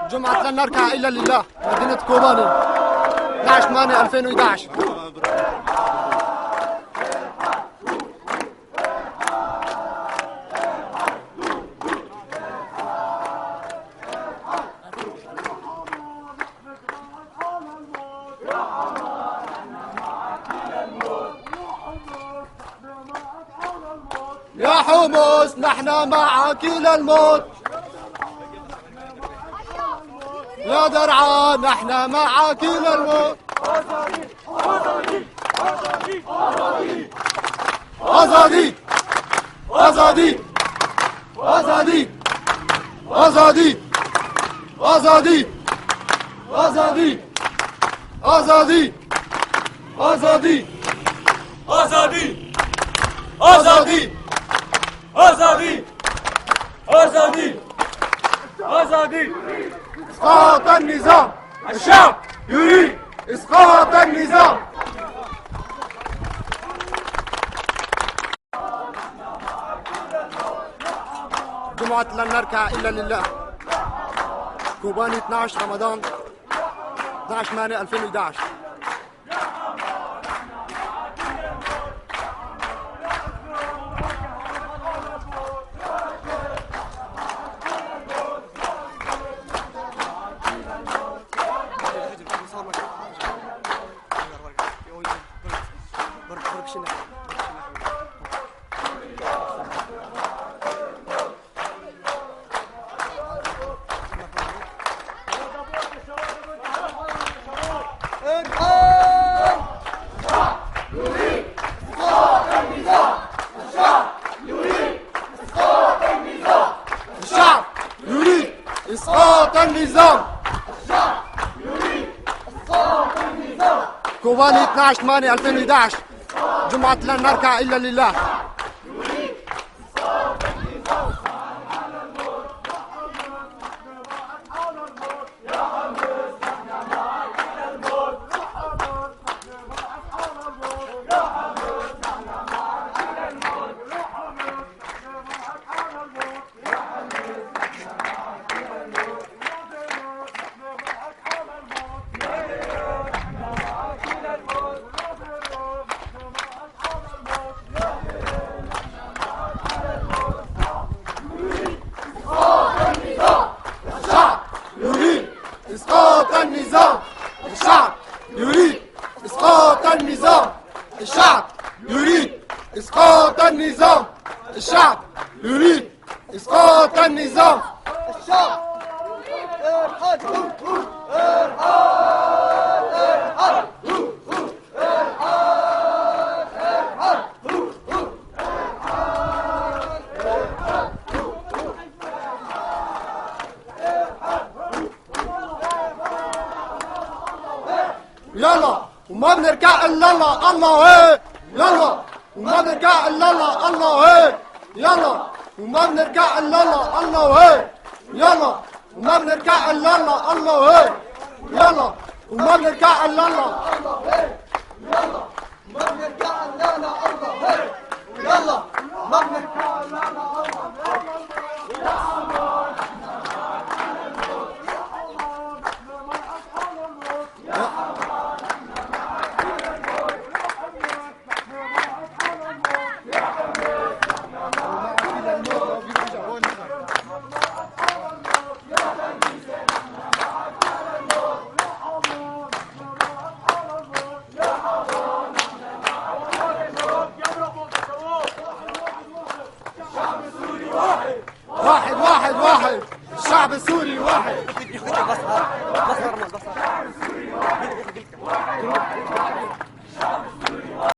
جمعة لن نركع إلا لله، مدينة كوباني 12/8/2011. يا حمص نحن معك إلى الموت، يا درعا نحن معك إلى الموت. آزادي آزادي آزادي آزادي آزادي آزادي آزادي آزادي آزادی آزادی آزادی آزادی آزادی إسقاط النظام، الشعب يريد إسقاط النظام. جمعة لن نركع إلا لله، كوباني 12 رمضان 12/8/2011. الشعب يريد إسقاط النظام. كوباني 12/8/2011. جمعة لن نركع إلا لله. إسقاط النظام، الشعب يريد إسقاط النظام، الشعب يريد إسقاط النظام، الشعب يريد إسقاط النظام، الشعب يلا وما بنركع الا الله. الله هي يلا وما بنركع الا الله. الله هي يلا وما بنركع الا الله. الله هي يلا وما بنركع الا الله. الله هي يلا وما بنركع الا الله. الله هي يلا وما بنركع الا الله. الله هي يلا وما بنركع الا الله. واحد واحد واحد، الشعب السوري واحد.